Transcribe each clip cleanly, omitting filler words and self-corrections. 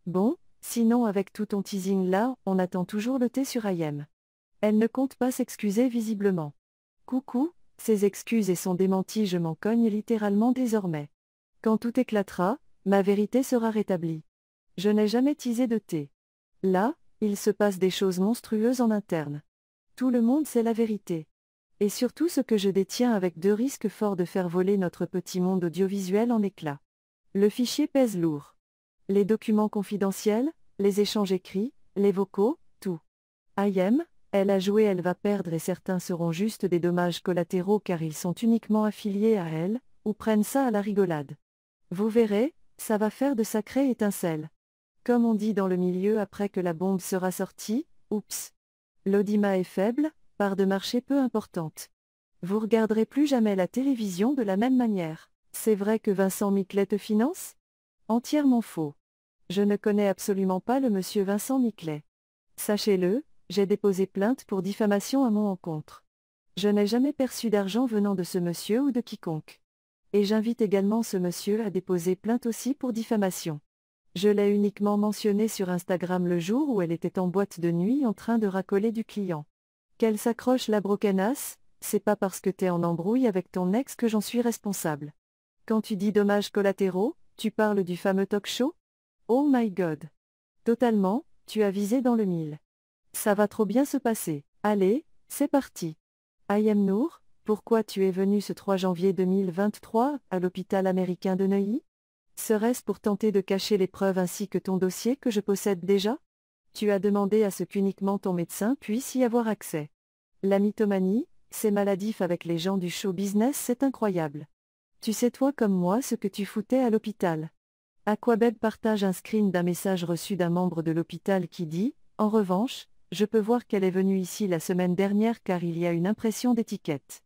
Bon, sinon avec tout ton teasing là, on attend toujours le thé sur IM. Elle ne compte pas s'excuser visiblement. Coucou, ses excuses et son démenti je m'en cogne littéralement désormais. Quand tout éclatera, ma vérité sera rétablie. Je n'ai jamais teasé de thé. Là, il se passe des choses monstrueuses en interne. Tout le monde sait la vérité. Et surtout ce que je détiens avec deux risques forts de faire voler notre petit monde audiovisuel en éclats. Le fichier pèse lourd. Les documents confidentiels, les échanges écrits, les vocaux, tout. IM, elle a joué, elle va perdre et certains seront juste des dommages collatéraux car ils sont uniquement affiliés à elle, ou prennent ça à la rigolade. Vous verrez, ça va faire de sacrées étincelles. Comme on dit dans le milieu après que la bombe sera sortie, oups. L'audimat est faible, part de marché peu importante. Vous regarderez plus jamais la télévision de la même manière. C'est vrai que Vincent Miclet te finance ? Entièrement faux. Je ne connais absolument pas le monsieur Vincent Miclet. Sachez-le, j'ai déposé plainte pour diffamation à mon encontre. Je n'ai jamais perçu d'argent venant de ce monsieur ou de quiconque. Et j'invite également ce monsieur à déposer plainte aussi pour diffamation. Je l'ai uniquement mentionné sur Instagram le jour où elle était en boîte de nuit en train de racoler du client. Qu'elle s'accroche la brocanasse, c'est pas parce que t'es en embrouille avec ton ex que j'en suis responsable. Quand tu dis dommages collatéraux, tu parles du fameux talk show ? Oh my god. Totalement, tu as visé dans le mille. Ça va trop bien se passer. Allez, c'est parti. IM Nour, pourquoi tu es venu ce 3 janvier 2023 à l'hôpital américain de Neuilly ? Serait-ce pour tenter de cacher les preuves ainsi que ton dossier que je possède déjà ? Tu as demandé à ce qu'uniquement ton médecin puisse y avoir accès. La mythomanie, c'est maladif avec les gens du show business, c'est incroyable. Tu sais toi comme moi ce que tu foutais à l'hôpital. Aquabeb partage un screen d'un message reçu d'un membre de l'hôpital qui dit « En revanche, je peux voir qu'elle est venue ici la semaine dernière car il y a une impression d'étiquette.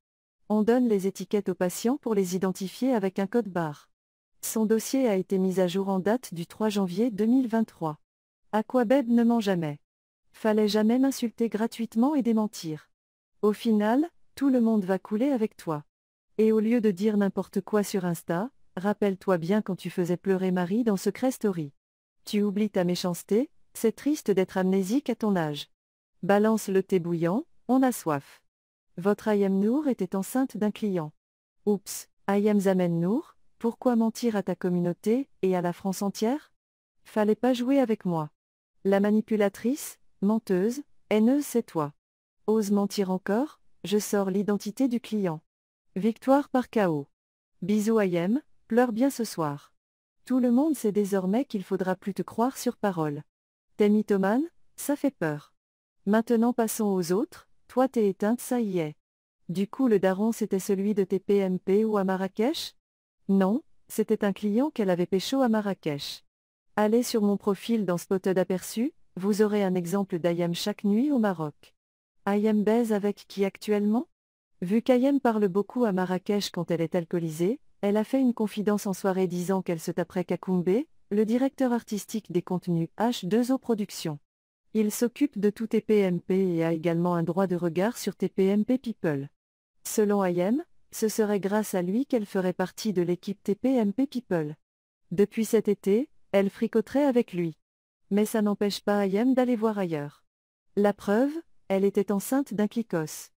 On donne les étiquettes aux patients pour les identifier avec un code barre. Son dossier a été mis à jour en date du 3 janvier 2023. Aquabeb ne ment jamais. Fallait jamais m'insulter gratuitement et démentir. Au final, tout le monde va couler avec toi. Et au lieu de dire n'importe quoi sur Insta, rappelle-toi bien quand tu faisais pleurer Marie dans Secret Story. Tu oublies ta méchanceté, c'est triste d'être amnésique à ton âge. Balance le thé bouillant, on a soif. Votre IM Nour était enceinte d'un client. Oups, IM Zamen Nour, pourquoi mentir à ta communauté et à la France entière ? Fallait pas jouer avec moi. La manipulatrice, menteuse, haineuse c'est toi. Ose mentir encore, je sors l'identité du client. Victoire par KO. Bisous IM, pleure bien ce soir. Tout le monde sait désormais qu'il faudra plus te croire sur parole. T'es mythomane, ça fait peur. Maintenant passons aux autres, toi t'es éteinte ça y est. Du coup le daron c'était celui de tes PMP ou à Marrakech ? Non, c'était un client qu'elle avait pécho à Marrakech. Allez sur mon profil dans Spotted Aperçu, vous aurez un exemple d'IM chaque nuit au Maroc. IM baise avec qui actuellement ? Vu qu'IM parle beaucoup à Marrakech quand elle est alcoolisée, elle a fait une confidence en soirée disant qu'elle se taperait Kakoumbe, le directeur artistique des contenus H2O Productions. Il s'occupe de tous tes PMP et a également un droit de regard sur tes PMP People. Selon IM, ce serait grâce à lui qu'elle ferait partie de l'équipe TPMP People. Depuis cet été, elle fricoterait avec lui. Mais ça n'empêche pas IM d'aller voir ailleurs. La preuve, elle était enceinte d'un clicos.